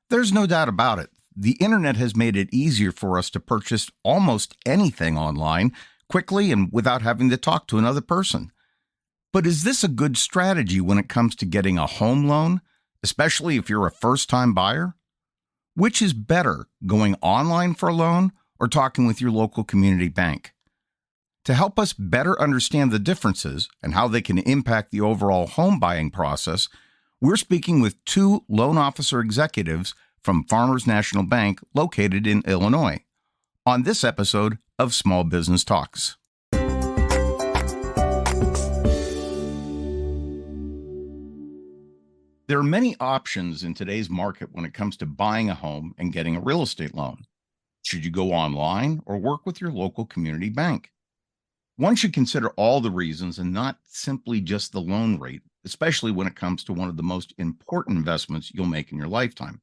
There's no doubt about it. The internet has made it easier for us to purchase almost anything online quickly and without having to talk to another person. But is this a good strategy when it comes to getting a home loan, especially if you're a first-time buyer? Which is better, going online for a loan or talking with your local community bank? To help us better understand the differences and how they can impact the overall home buying process, we're speaking with two loan officer executives from Farmers National Bank located in Illinois on this episode of Small Business Talks. There are many options in today's market when it comes to buying a home and getting a real estate loan. Should you go online or work with your local community bank? One should consider all the reasons and not simply just the loan rate, especially when it comes to one of the most important investments you'll make in your lifetime.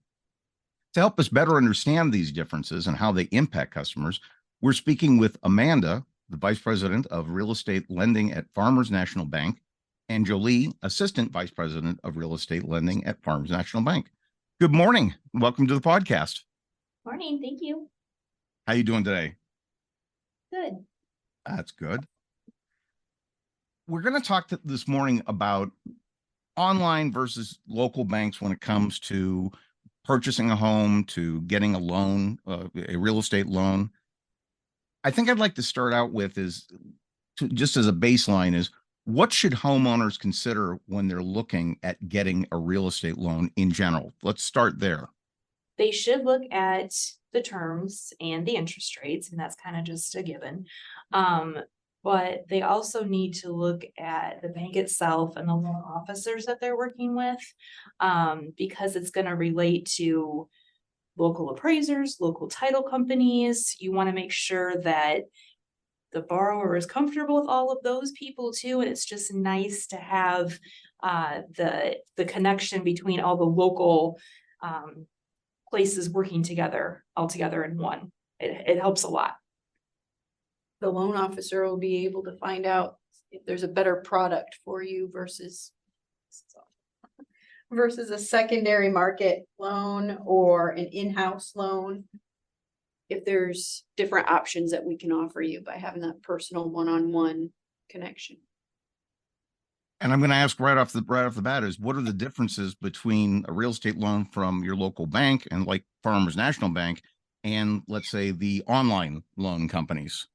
To help us better understand these differences and how they impact customers, we're speaking with Amanda, the Vice President of Real Estate Lending at Farmers National Bank, and Jo Lea, Assistant Vice President of Real Estate Lending at Farmers National Bank. Good morning. Welcome to the podcast. Morning. Thank you. How you doing today? Good. That's good. We're going to talk this morning about online versus local banks when it comes to purchasing a home, to getting a loan, a real estate loan. I think I'd like to start out with just as a baseline is, what should homeowners consider when they're looking at getting a real estate loan in general? Let's start there. They should look at the terms and the interest rates, and that's kind of just a given. But they also need to look at the bank itself and the loan officers that they're working with, because it's going to relate to local appraisers, local title companies. You want to make sure that the borrower is comfortable with all of those people too, and it's just nice to have the connection between all the local places working together, all together in one. It helps a lot. The loan officer will be able to find out if there's a better product for you versus a secondary market loan or an in-house loan. If there's different options that we can offer you by having that personal one-on-one connection. And I'm going to ask right off the bat is, what are the differences between a real estate loan from your local bank and like Farmers National Bank and, let's say, the online loan companies?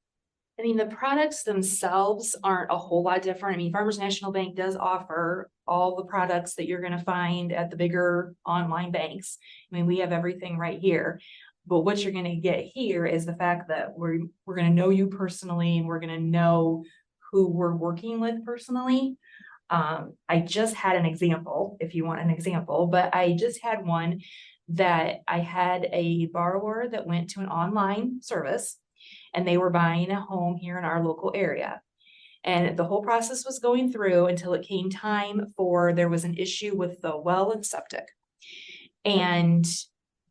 I mean, the products themselves aren't a whole lot different. I mean, Farmers National Bank does offer all the products that you're going to find at the bigger online banks. I mean, we have everything right here. But what you're going to get here is the fact that we're going to know you personally, and we're going to know who we're working with personally. I just had an example, if you want an example, but I just had one that I had a borrower that went to an online service, and they were buying a home here in our local area. And the whole process was going through until it came time there was an issue with the well and septic. And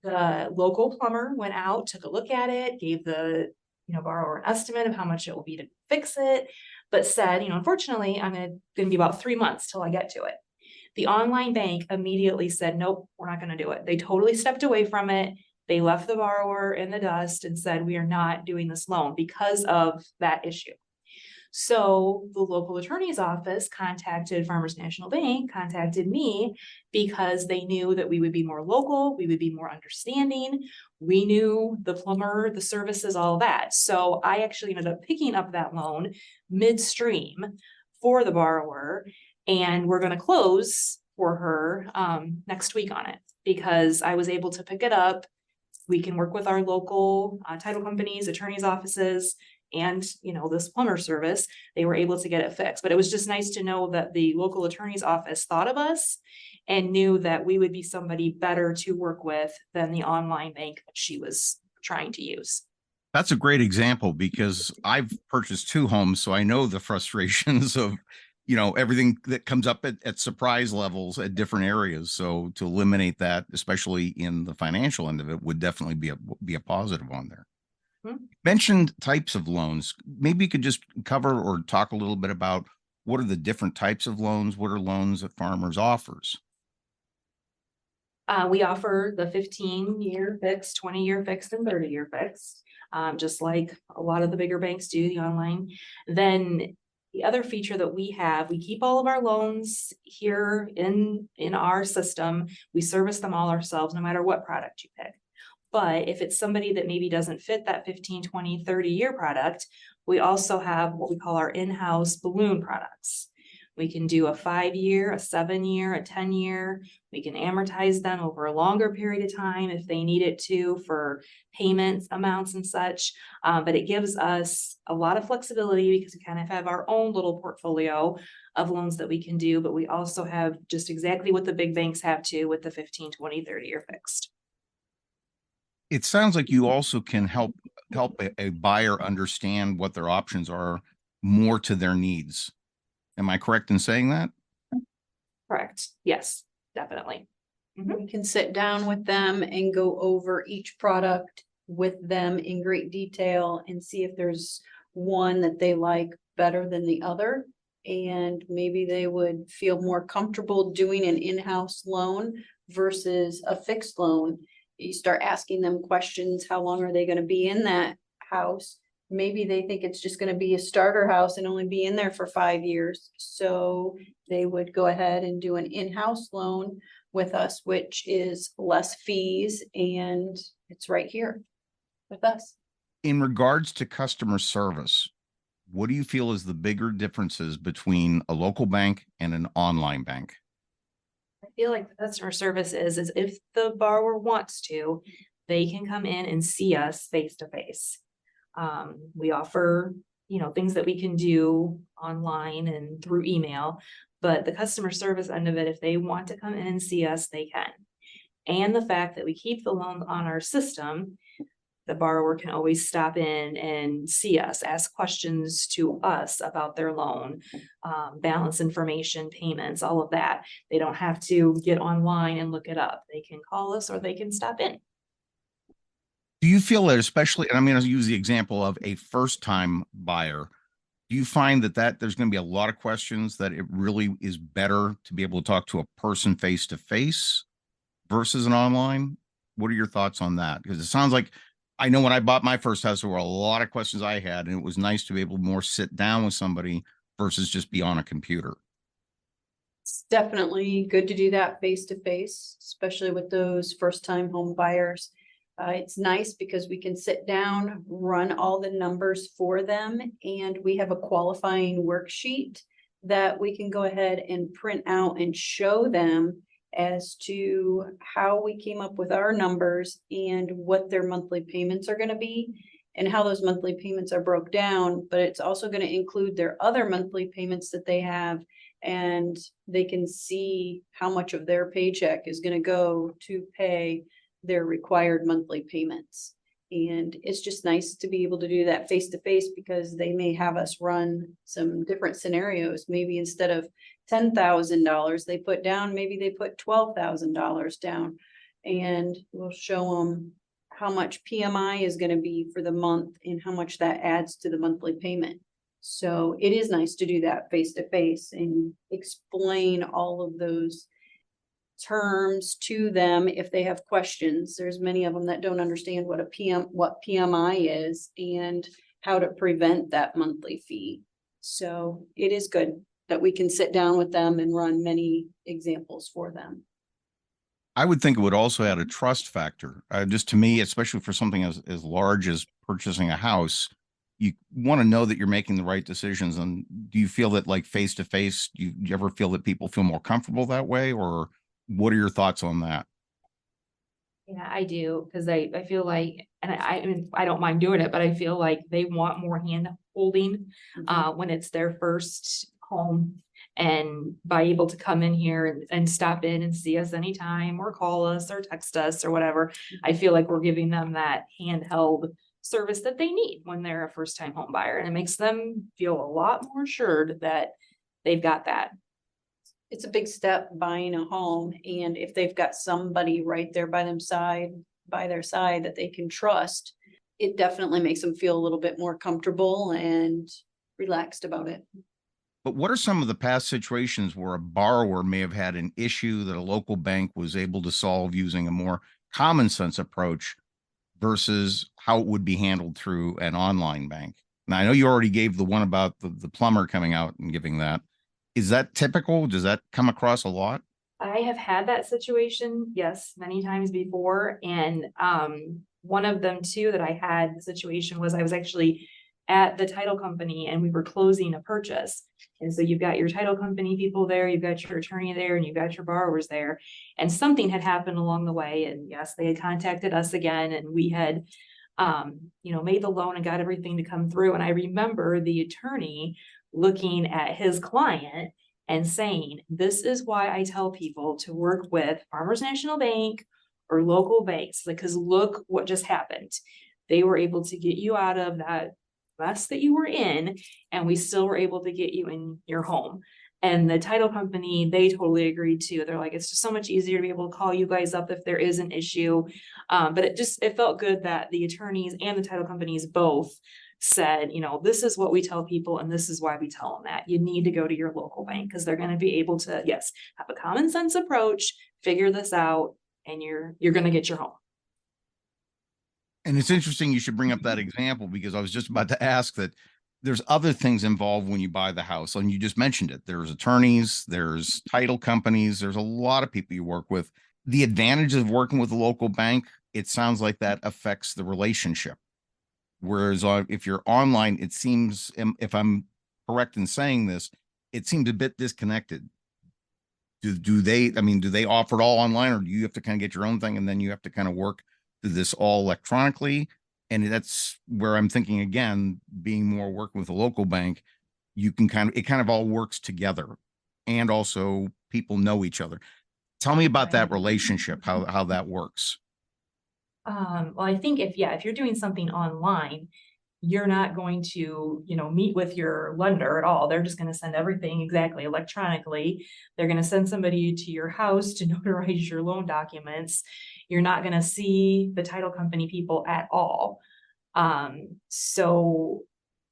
the local plumber went out, took a look at it, gave the borrower an estimate of how much it will be to fix it, but said, unfortunately, I'm going to be about 3 months till I get to it. The online bank immediately said, nope, we're not going to do it. They totally stepped away from it. They left the borrower in the dust and said, we are not doing this loan because of that issue. So the local attorney's office contacted Farmers National Bank, contacted me, because they knew that we would be more local, we would be more understanding. We knew the plumber, the services, all that. So I actually ended up picking up that loan midstream for the borrower, and we're going to close for her next week on it, because I was able to pick it up. We can work with our local title companies, attorneys' offices, and this plumber service. They were able to get it fixed. But it was just nice to know that the local attorney's office thought of us and knew that we would be somebody better to work with than the online bank that she was trying to use. That's a great example, because I've purchased 2 homes, so I know the frustrations of everything that comes up at surprise levels at different areas. So to eliminate that, especially in the financial end of it, would definitely be a positive on there. Mentioned types of loans. Maybe you could just cover or talk a little bit about what are the different types of loans? What are loans that Farmers offers? We offer the 15-year fixed, 20-year fixed, and 30-year fixed, just like a lot of the bigger banks do, the online. Then the other feature that we have, we keep all of our loans here in our system. We service them all ourselves, no matter what product you pick. But if it's somebody that maybe doesn't fit that 15, 20, 30-year product, we also have what we call our in-house balloon products. We can do a 5-year, a 7-year, a 10-year. We can amortize them over a longer period of time if they need it to for payments, amounts and such. But it gives us a lot of flexibility because we kind of have our own little portfolio of loans that we can do. But we also have just exactly what the big banks have too with the 15, 20, 30-year fixed. It sounds like you also can help a buyer understand what their options are more to their needs. Am I correct in saying that? Correct. Yes, definitely. We can sit down with them and go over each product with them in great detail and see if there's one that they like better than the other. And maybe they would feel more comfortable doing an in-house loan versus a fixed loan. You start asking them questions, how long are they going to be in that house? Maybe they think it's just going to be a starter house and only be in there for 5 years. So they would go ahead and do an in-house loan with us, which is less fees, and it's right here with us. In regards to customer service, what do you feel is the bigger differences between a local bank and an online bank? I feel like the customer service is if the borrower wants to, they can come in and see us face to face. We offer, things that we can do online and through email, but the customer service end of it, if they want to come in and see us, they can. And the fact that we keep the loan on our system, the borrower can always stop in and see us, ask questions to us about their loan, balance information, payments, all of that. They don't have to get online and look it up. They can call us or they can stop in. Do you feel that, especially, and I'm going to use the example of a first-time buyer, do you find that there's going to be a lot of questions that it really is better to be able to talk to a person face-to-face versus an online? What are your thoughts on that? Because it sounds like, I know when I bought my first house, there were a lot of questions I had, and it was nice to be able to more sit down with somebody versus just be on a computer. It's definitely good to do that face to face, especially with those first time home buyers. It's nice because we can sit down, run all the numbers for them, and we have a qualifying worksheet that we can go ahead and print out and show them as to how we came up with our numbers and what their monthly payments are going to be and how those monthly payments are broke down. But it's also going to include their other monthly payments that they have, and they can see how much of their paycheck is going to go to pay their required monthly payments. And it's just nice to be able to do that face to face because they may have us run some different scenarios. Maybe instead of $10,000 they put down, maybe they put $12,000 down, and we'll show them how much PMI is going to be for the month and how much that adds to the monthly payment. So it is nice to do that face to face and explain all of those terms to them if they have questions. There's many of them that don't understand what PMI is and how to prevent that monthly fee. So it is good that we can sit down with them and run many examples for them. I would think it would also add a trust factor. Just to me, especially for something as large as purchasing a house, you want to know that you're making the right decisions. And do you feel that, like, face to face, do you ever feel that people feel more comfortable that way, or what are your thoughts on that? Yeah, I do, because I feel like, and I mean, I don't mind doing it, but I feel like they want more hand holding when it's their first home, and by able to come in here and stop in and see us anytime or call us or text us or whatever. I feel like we're giving them that handheld service that they need when they're a first time home buyer, and it makes them feel a lot more assured that they've got that. It's a big step buying a home, and if they've got somebody right there by their side that they can trust, it definitely makes them feel a little bit more comfortable and relaxed about it. But what are some of the past situations where a borrower may have had an issue that a local bank was able to solve using a more common sense approach versus how it would be handled through an online bank? Now, I know you already gave the one about the plumber coming out and giving that. Is that typical? Does that come across a lot? I have had that situation, yes, many times before. And one of them too that I had the situation was I was actually at the title company and we were closing a purchase. And so you've got your title company people there, you've got your attorney there, and you've got your borrowers there. And something had happened along the way. And yes, they had contacted us again and we had made the loan and got everything to come through. And I remember the attorney looking at his client and saying, this is why I tell people to work with Farmers National Bank or local banks, because look what just happened. They were able to get you out of that mess that you were in, and we still were able to get you in your home. And the title company, they totally agreed too. They're like, it's just so much easier to be able to call you guys up if there is an issue. But it felt good that the attorneys and the title companies both said, this is what we tell people, and this is why we tell them that you need to go to your local bank because they're going to be able to, yes, have a common sense approach, figure this out, and you're going to get your home. And it's interesting you should bring up that example because I was just about to ask that there's other things involved when you buy the house. And you just mentioned it. There's attorneys, there's title companies, there's a lot of people you work with. The advantage of working with a local bank, it sounds like that affects the relationship. Whereas if you're online, it seems, if I'm correct in saying this, it seems a bit disconnected. Do they offer it all online, or do you have to kind of get your own thing and then you have to kind of work through this all electronically? And that's where I'm thinking, again, being more working with a local bank, you can it kind of all works together. And also people know each other. Tell me about that relationship, how that works. Well, I think if you're doing something online, you're not going to, meet with your lender at all. They're just going to send everything exactly electronically. They're going to send somebody to your house to notarize your loan documents. You're not going to see the title company people at all. So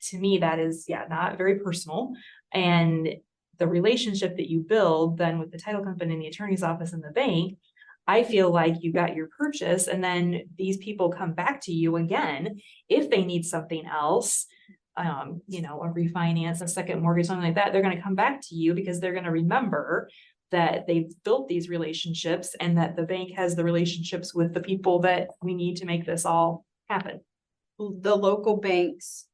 to me, that is, not very personal. And the relationship that you build then with the title company and the attorney's office and the bank, I feel like you got your purchase and then these people come back to you again if they need something else, a refinance, a second mortgage, something like that. They're going to come back to you because they're going to remember that they've built these relationships and that the bank has the relationships with the people that we need to make this all happen. The local banks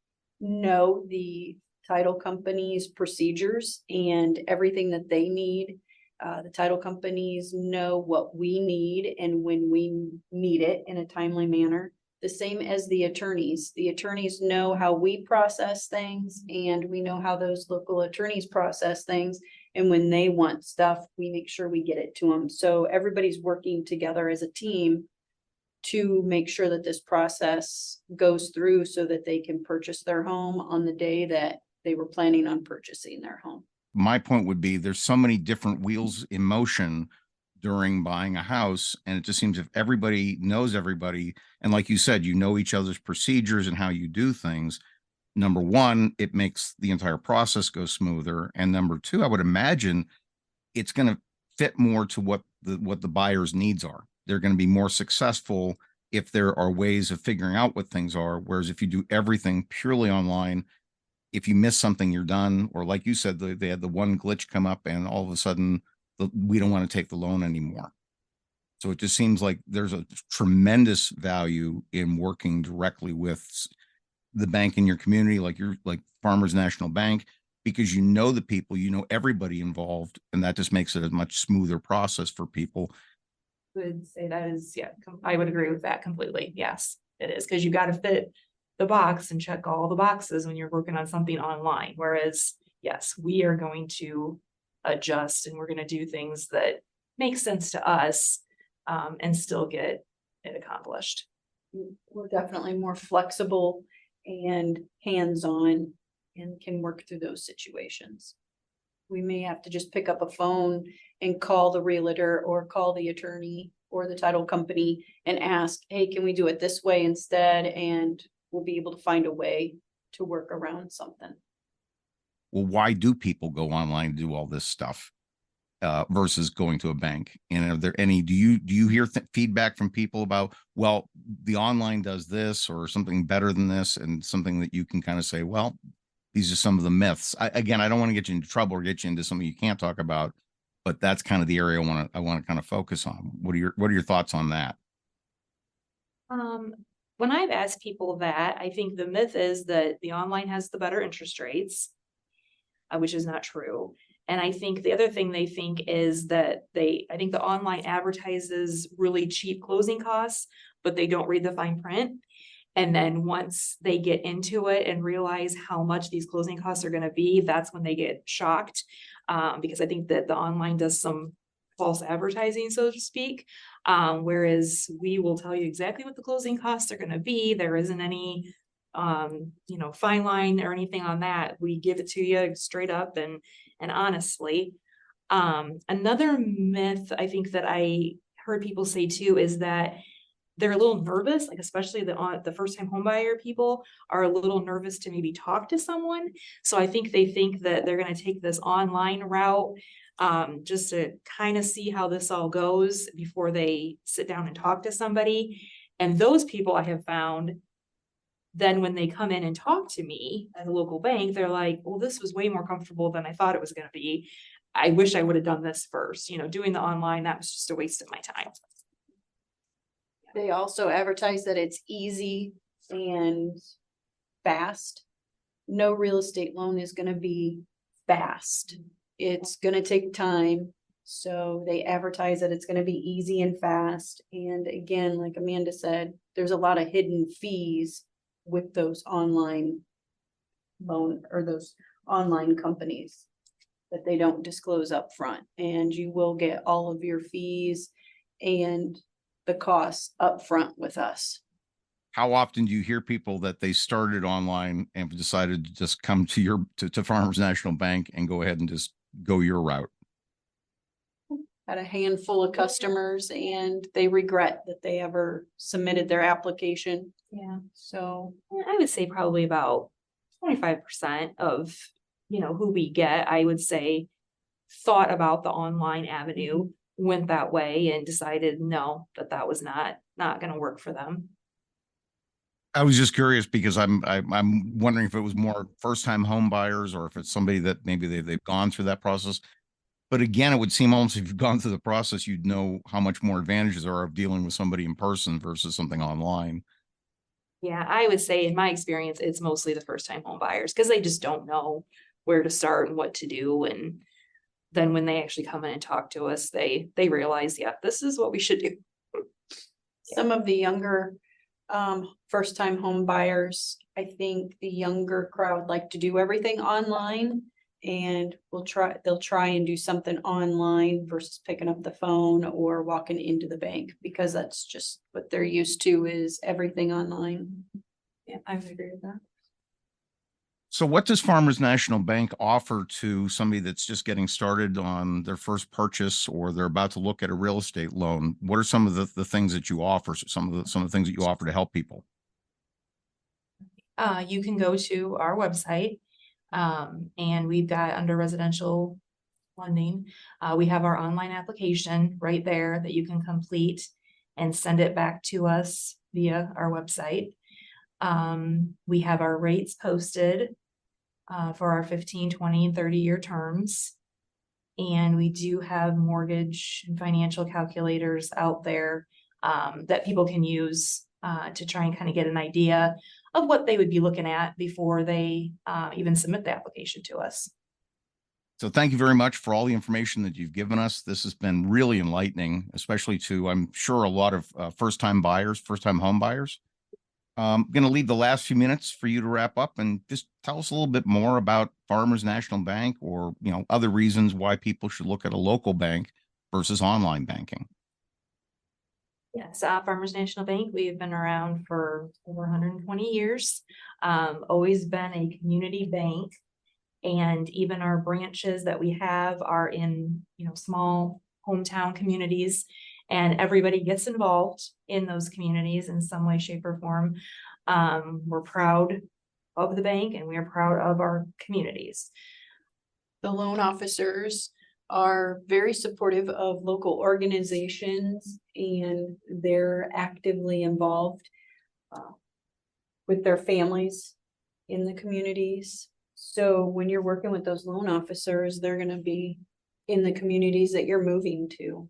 know the title company's procedures and everything that they need. The title companies know what we need and when we need it in a timely manner. The same as the attorneys. The attorneys know how we process things and we know how those local attorneys process things. And when they want stuff, we make sure we get it to them. So everybody's working together as a team to make sure that this process goes through so that they can purchase their home on the day that they were planning on purchasing their home. My point would be there's so many different wheels in motion during buying a house. And it just seems if everybody knows everybody, and like you said, you know each other's procedures and how you do things. Number one, it makes the entire process go smoother. And number two, I would imagine it's going to fit more to what the buyer's needs are. They're going to be more successful if there are ways of figuring out what things are. Whereas if you do everything purely online, if you miss something, you're done. Or like you said, they had the one glitch come up and all of a sudden we don't want to take the loan anymore. So it just seems like there's a tremendous value in working directly with the bank in your community, like Farmers National Bank, because you know the people, you know everybody involved, and that just makes it a much smoother process for people. Would say that is, I would agree with that completely. Yes, it is, because you got to fit the box and check all the boxes when you're working on something online. Whereas, yes, we are going to adjust and we're going to do things that make sense to us and still get it accomplished. We're definitely more flexible and hands-on and can work through those situations. We may have to just pick up a phone and call the realtor or call the attorney or the title company and ask, hey, can we do it this way instead? And we'll be able to find a way to work around something. well, why do people go online to do all this stuff versus going to a bank? And are there any, do you hear feedback from people about, well, the online does this or something better than this, and something that you can kind of say, well, these are some of the myths. Again, I don't want to get you into trouble or get you into something you can't talk about, but that's kind of the area I want to kind of focus on. What are your thoughts on that? When I've asked people that, I think the myth is that the online has the better interest rates, which is not true. And I think the other thing they think is that I think the online advertises really cheap closing costs, but they don't read the fine print. And then once they get into it and realize how much these closing costs are going to be, that's when they get shocked. Because I think that the online does some false advertising, so to speak. Whereas we will tell you exactly what the closing costs are going to be. There isn't any, fine line or anything on that. We give it to you straight up and honestly. Another myth I think that I heard people say too is that they're a little nervous, like especially the first time homebuyer people are a little nervous to maybe talk to someone. So I think they think that they're going to take this online route just to kind of see how this all goes before they sit down and talk to somebody. And those people I have found, then when they come in and talk to me at a local bank, they're like, well, this was way more comfortable than I thought it was going to be. I wish I would have done this first. Doing the online, that was just a waste of my time. They also advertise that it's easy and fast. No real estate loan is gonna be fast. It's gonna take time. So they advertise that it's gonna be easy and fast. And again, like Amanda said, there's a lot of hidden fees with those online loan or those online companies that they don't disclose up front. And you will get all of your fees and the costs up front with us. How often do you hear people that they started online and decided to just come to to Farmers National Bank and go ahead and just go your route? Had a handful of customers and they regret that they ever submitted their application. Yeah. So I would say probably about 25% of, who we get, I would say, thought about the online avenue, went that way and decided no, that was not going to work for them. I was just curious because I'm wondering if it was more first time home buyers or if it's somebody that maybe they've gone through that process. But again, it would seem almost if you've gone through the process, you'd know how much more advantages there are of dealing with somebody in person versus something online. Yeah, I would say in my experience, it's mostly the first time home buyers because they just don't know where to start and what to do. And then when they actually come in and talk to us, they realize, yeah, this is what we should do. some of the younger first time home buyers, I think the younger crowd like to do everything online. And they'll try and do something online versus picking up the phone or walking into the bank because that's just what they're used to is everything online. Yeah, I would agree with that. So what does Farmers National Bank offer to somebody that's just getting started on their first purchase or they're about to look at a real estate loan? What are some of the things that you offer, some of the things that you offer to help people? You can go to our website, and we've got under residential lending, we have our online application right there that you can complete and send it back to us via our website. We have our rates posted for our 15, 20, and 30-year terms. And we do have mortgage and financial calculators out there that people can use to try and kind of get an idea of what they would be looking at before they even submit the application to us. So thank you very much for all the information that you've given us. This has been really enlightening, especially to, I'm sure, a lot of first-time buyers, first-time home buyers. I'm going to leave the last few minutes for you to wrap up and just tell us a little bit more about Farmers National Bank or, other reasons why people should look at a local bank versus online banking. Yes, Farmers National Bank, we've been around for over 120 years, always been a community bank. And even our branches that we have are in, small hometown communities, and everybody gets involved in those communities in some way, shape, or form. We're proud of the bank and we are proud of our communities. The loan officers are very supportive of local organizations and they're actively involved with their families in the communities. So when you're working with those loan officers, they're gonna be in the communities that you're moving to.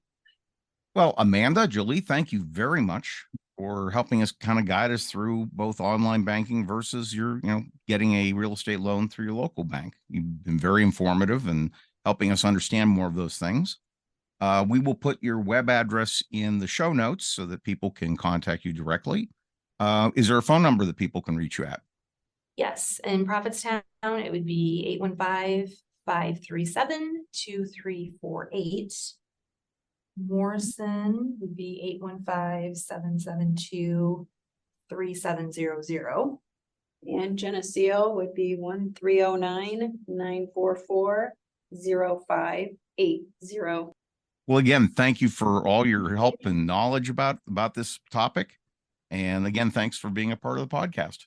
Well, Amanda, Jolie, thank you very much for helping us kind of guide us through both online banking versus getting a real estate loan through your local bank. You've been very informative and helping us understand more of those things. We will put your web address in the show notes so that people can contact you directly. Is there a phone number that people can reach you at? Yes, in Prophetstown, it would be 815-537-2348. Morrison would be 815-772-3700. And Geneseo would be 1-309-944-0580. Well, again, thank you for all your help and knowledge about this topic. And again, thanks for being a part of the podcast.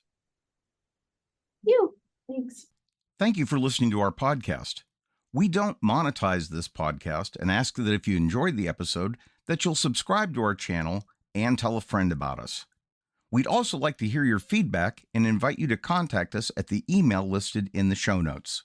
Thanks. Thank you for listening to our podcast. We don't monetize this podcast and ask that if you enjoyed the episode, that you'll subscribe to our channel and tell a friend about us. We'd also like to hear your feedback and invite you to contact us at the email listed in the show notes.